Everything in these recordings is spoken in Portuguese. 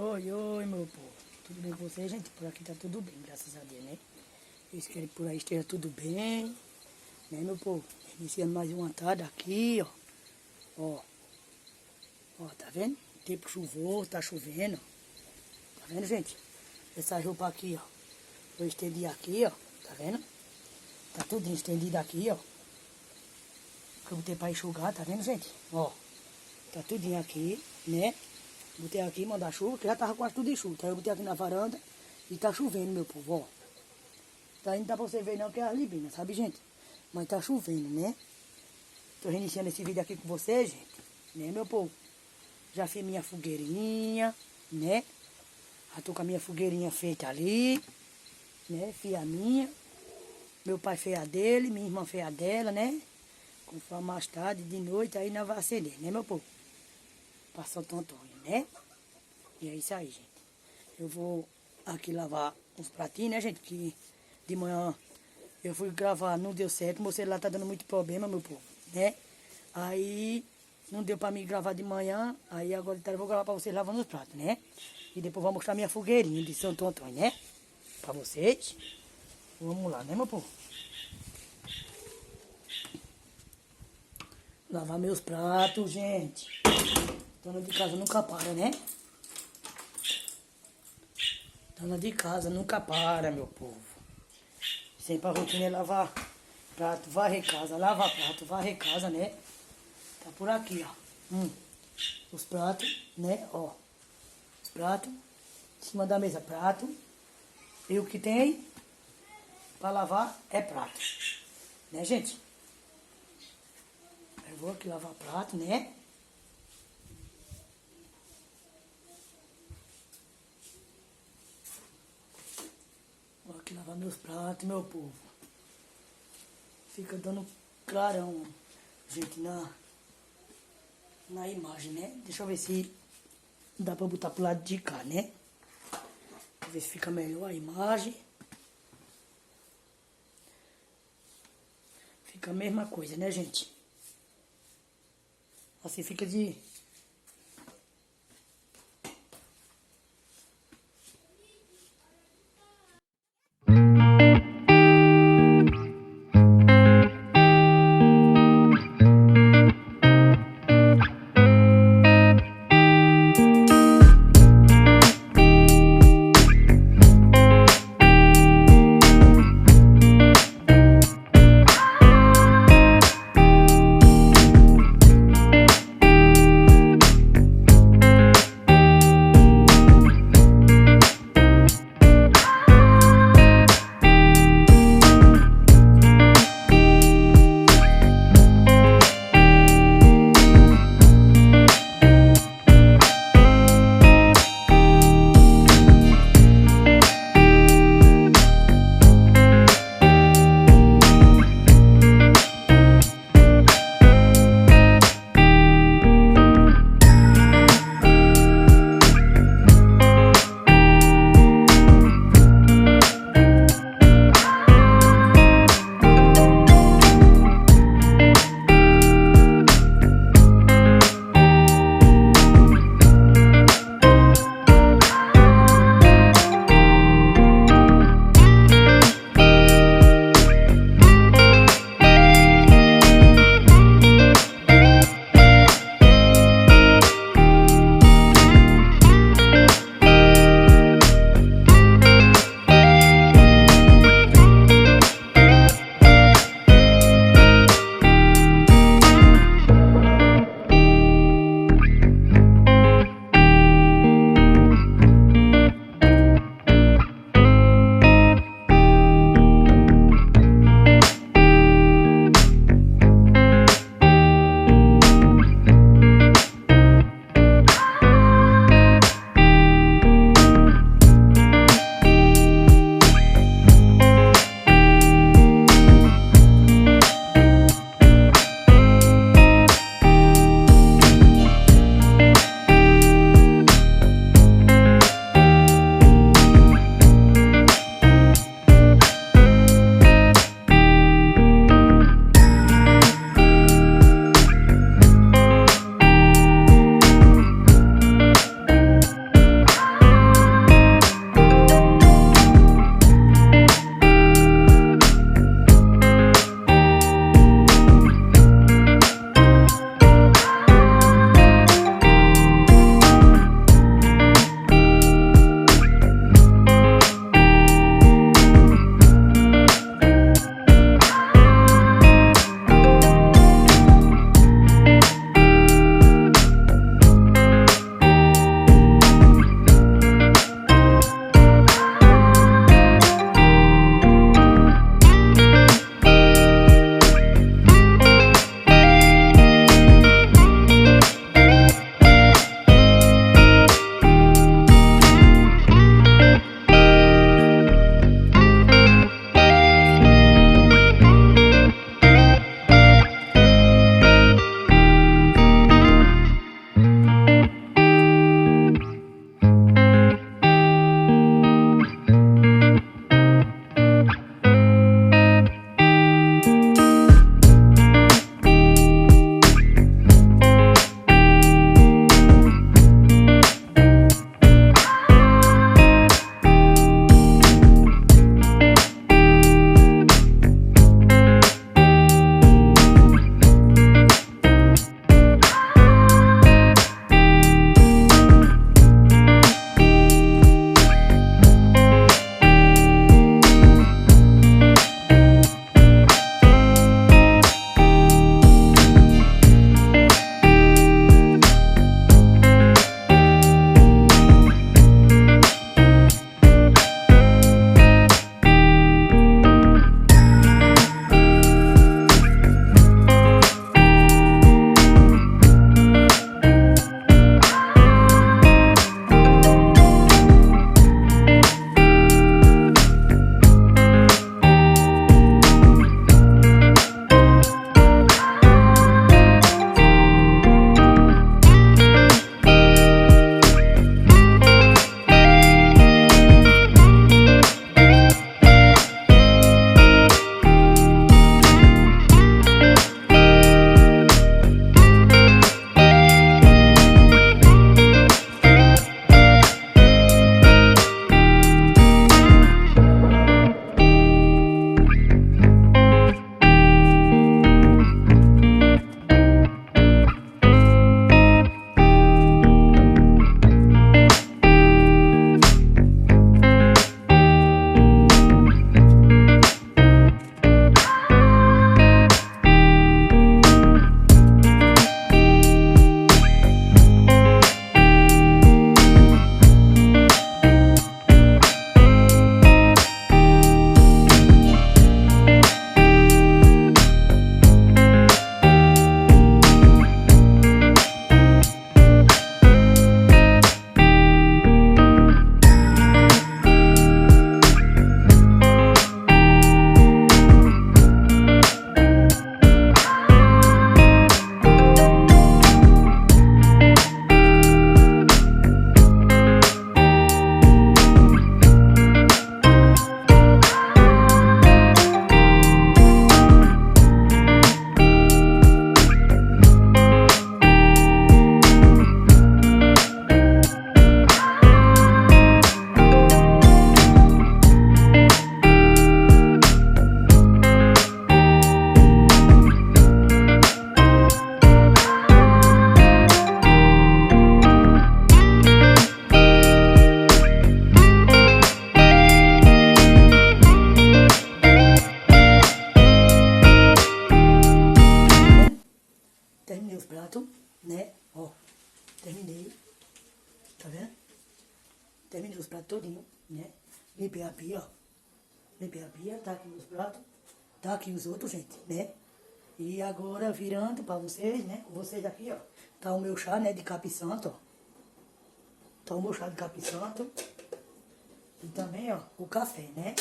Oi, oi, meu povo. Tudo bem com vocês, gente? Por aqui tá tudo bem, graças a Deus, né? Eu espero que por aí esteja tudo bem, né, meu povo? Iniciando mais uma tarde aqui, ó. Ó, tá vendo? Tempo chuvoso, tá chovendo. Tá vendo, gente? Essa roupa aqui, ó. Eu estendi aqui, ó. Tá vendo? Tá tudo estendido aqui, ó. Que eu botei pra enxugar, tá vendo, gente? Ó. Tá tudinho aqui, né? Botei aqui, mandar chuva, que já tava quase tudo em chuva. Então eu botei aqui na varanda e tá chovendo, meu povo, ó. Tá, não dá pra você ver não, que é as libinas, sabe, gente? Mas tá chovendo, né? Tô reiniciando esse vídeo aqui com vocês, gente. Né, meu povo? Já fiz minha fogueirinha, né? Já tô com a minha fogueirinha feita ali, né? Fiz a minha. Meu pai fez a dele, minha irmã fez a dela, né? Conforme mais tarde, de noite, aí nós vamos acender, né, meu povo? Pra Santo Antônio, né? E é isso aí, gente. Eu vou aqui lavar uns pratinhos, né, gente? Que de manhã eu fui gravar, não deu certo. Meu celular tá dando muito problema, meu povo, né? Aí não deu pra mim gravar de manhã. Aí agora então eu vou gravar pra vocês lavando os pratos, né? E depois vou mostrar minha fogueirinha de Santo Antônio, né? Pra vocês. Vamos lá, né, meu povo? Lavar meus pratos, gente. Dona de casa nunca para, né? Dona de casa nunca para, meu povo. Sempre a rotina é lavar prato, varrer casa, lavar prato, varrer casa, né? Tá por aqui, ó. Os pratos, né? Ó. Os pratos. Em cima da mesa, prato. E o que tem pra lavar é prato. Né, gente? Eu vou aqui lavar prato, né? Vou aqui lavar meus pratos, meu povo. Fica dando clarão, gente, na imagem, né? Deixa eu ver se dá pra botar pro lado de cá, né? Pra ver se fica melhor a imagem. Fica a mesma coisa, né, gente? Assim fica de... terminei os pratos todinho, né? Limpei a pia, ó. Limpei a pia, tá aqui os pratos. Tá aqui os outros, gente, né? E agora, virando pra vocês, né? Com vocês aqui, ó. Tá o meu chá, né? De capim-santo, ó. Tá o meu chá de capim-santo. E também, ó, o café, né?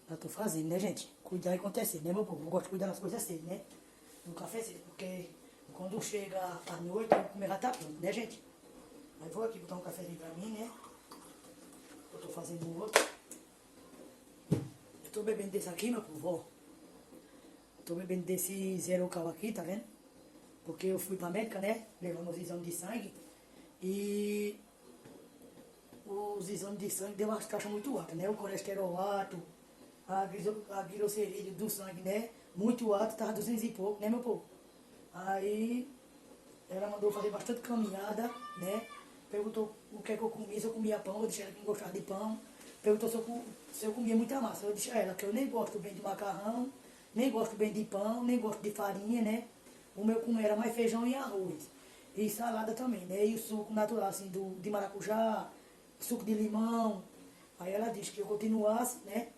Já tô fazendo, né, gente? Cuidar e acontecer, né, meu povo? Eu gosto de cuidar das coisas cedo, né? No café cedo, porque quando chega à noite, eu comer já tá pronto, né, gente? Aí vou aqui botar um cafezinho pra mim, né? Eu tô fazendo outro. Eu tô bebendo desse aqui, meu povo, ó. Tô bebendo desse Zero Cal aqui, tá vendo? Porque eu fui pra médica, né? Levando os exames de sangue. E os exames de sangue deu umas taxas muito altas, né? O colesterol alto, a glicerídeo do sangue, né? Muito alto, tava 200 e pouco, né, meu povo? Aí ela mandou fazer bastante caminhada, né? Perguntou o que é que eu comia, se eu comia pão, eu disse a ela que não gostava de pão. Perguntou se eu comia muita massa, eu disse a ela que eu nem gosto bem de macarrão, nem gosto bem de pão, nem gosto de farinha, né? O meu comer era mais feijão e arroz. E salada também, né? E o suco natural, assim, de maracujá, suco de limão. Aí ela disse que eu continuasse, né?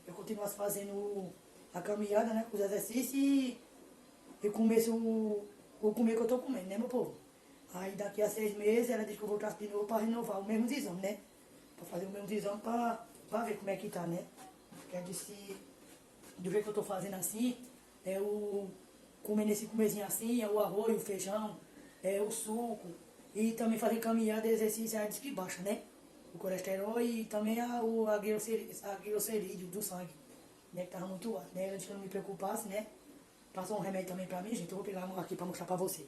Eu continuasse fazendo a caminhada, né? Com os exercícios e comesse o comer que eu tô comendo, né, meu povo? Aí daqui a 6 meses ela disse que eu voltasse de novo para renovar o mesmo exame, né? Para fazer o mesmo exame para ver como é que tá, né? Porque ela disse que do jeito que eu tô fazendo assim, é o comer nesse comezinho assim, é o arroz, o feijão, é o suco. E também fazer caminhada, exercício, ela disse que baixa, né? O colesterol e também a glicerídeo do sangue, né? Que tava muito alto, né? Ela disse que eu não me preocupasse, né? Passou um remédio também pra mim, gente. Eu vou pegar aqui pra mostrar pra vocês.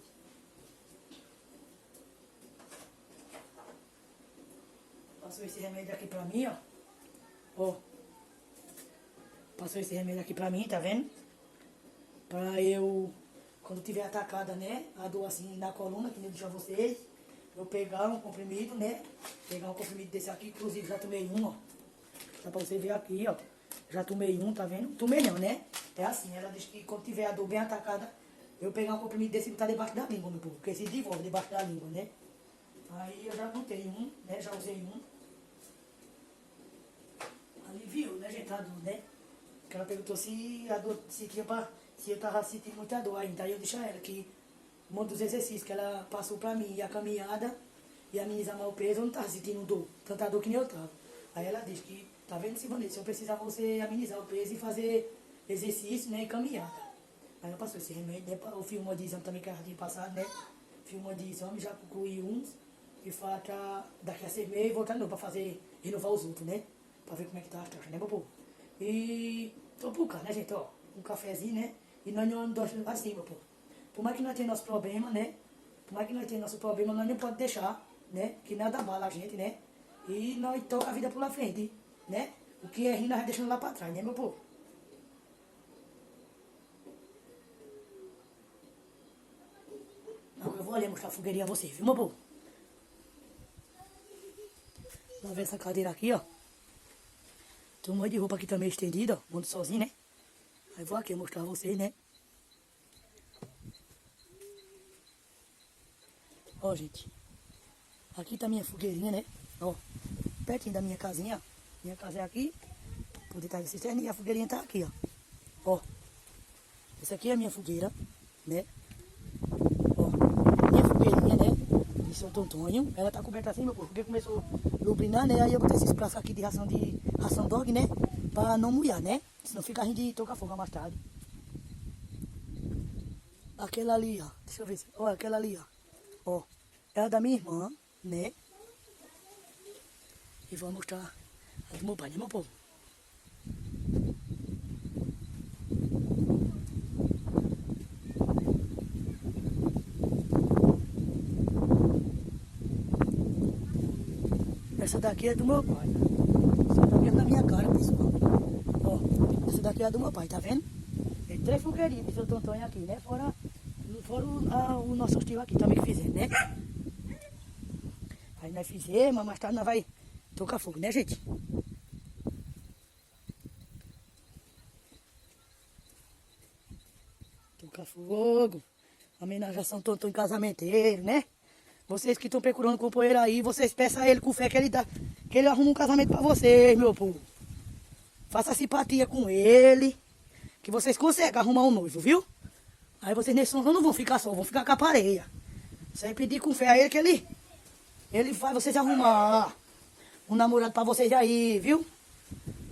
Passou esse remédio aqui pra mim, ó. Ó. Passou esse remédio aqui pra mim, tá vendo? Pra eu, quando tiver atacada, né? A dor assim na coluna, que nem eu disse a vocês. Eu pegar um comprimido, né? Pegar um comprimido desse aqui, inclusive já tomei um, ó. Só pra você ver aqui, ó. Já tomei um, tá vendo? Tomei não, né? É assim, ela diz que quando tiver a dor bem atacada, eu pegar um comprimido desse e botar debaixo da língua, meu povo. Porque se devolve debaixo da língua, né? Aí eu já botei um, né? Já usei um. Aliviou, né, gente, a dor, né? Porque ela perguntou se a dor, se eu tava sentindo muita dor ainda. Aí eu disse a ela que um dos exercícios que ela passou pra mim, a caminhada e amenizar mal o peso, eu não tava sentindo dor, tanta dor que nem eu tava. Aí ela disse que, tá vendo, Silvanete, eu precisava você amenizar o peso e fazer exercício, né, e caminhada. Aí ela passou esse remédio, né, o filme de exame também que ela tinha passado, né, filme de exame, já concluí uns, e falta daqui a 6 meses voltar de novo pra fazer, renovar os outros, né, pra ver como é que tá as taxas, né, meu povo? E tô por cá, né, gente, ó, um cafezinho, né, e nós não andamos assim, meu povo. Por mais que nós tenhamos nosso problema, né? Por mais que nós tenhamos nosso problema, nós não podemos deixar, né? Que nada abala a gente, né? E nós toca a vida pela frente, né? O que é ruim, nós deixamos lá pra trás, né, meu povo? Não, eu vou ali mostrar a fogueirinha a vocês, viu, meu povo? Vamos ver essa cadeira aqui, ó. Tem um monte de roupa aqui também estendida, ó. Mundo sozinho, né? Aí vou aqui mostrar a vocês, né? Ó, gente. Aqui tá minha fogueirinha, né? Ó. Pertinho da minha casinha, ó. Minha casa é aqui. Poder estar assistindo e a fogueirinha tá aqui, ó. Ó. Essa aqui é a minha fogueira, né? Ó. Minha fogueirinha, né? De Santo Antônio. Ela tá coberta assim, meu povo. Porque começou a lubrinar, né? Aí eu botei esses pratos aqui de ração dog, né? Pra não molhar, né? Senão fica ruim de tocar fogo mais tarde. Aquela ali, ó. Deixa eu ver. Ó, aquela ali, ó. Ó. Ela é da minha irmã, né? E vou mostrar a do meu pai, né, meu povo? Essa daqui é do meu pai. Essa daqui é da minha cara, pessoal. Ó, essa daqui é do meu pai, tá vendo? Tem 3 fogueirinhas de Santo Antônio aqui, né? Fora o nosso tio aqui também que fizemos, né? Aí nós fizemos, mas mais tarde nós vai tocar fogo, né, gente? Tocar fogo. Homenagem a Santo Antônio casamenteiro, né? Vocês que estão procurando companheiro aí, vocês peçam a ele com fé que ele arruma um casamento pra vocês, meu povo. Faça simpatia com ele, que vocês conseguem arrumar um noivo, viu? Aí vocês nesse som não vão ficar só, vão ficar com a pareia. Você pedir com fé a ele que ele faz vocês arrumar um namorado pra vocês aí, viu?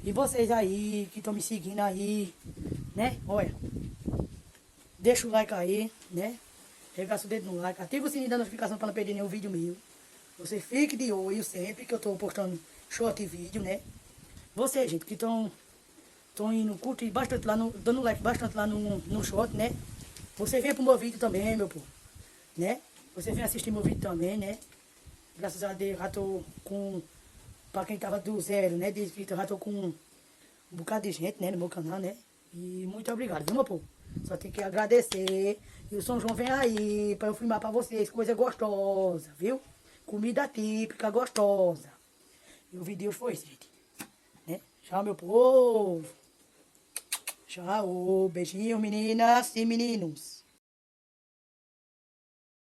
E vocês aí que estão me seguindo aí, né? Olha, deixa o like aí, né? Regaça o dedo no like, ativa o sininho da notificação para não perder nenhum vídeo meu. Você fique de olho sempre que eu tô postando short e vídeo, né? Vocês, gente, que estão indo curtir bastante lá, dando like bastante lá no short, né? Você vem pro meu vídeo também, meu povo, né? Você vem assistir meu vídeo também, né? Graças a Deus, já tô com... Pra quem tava do zero, né? De inscrito, eu já tô com um bocado de gente, né? No meu canal, né? E muito obrigado, viu, meu povo? Só tem que agradecer. E o São João vem aí pra eu filmar pra vocês. Coisa gostosa, viu? Comida típica, gostosa. E o vídeo foi esse, gente. Né? Tchau, meu povo. Tchau. Beijinho, meninas e meninos.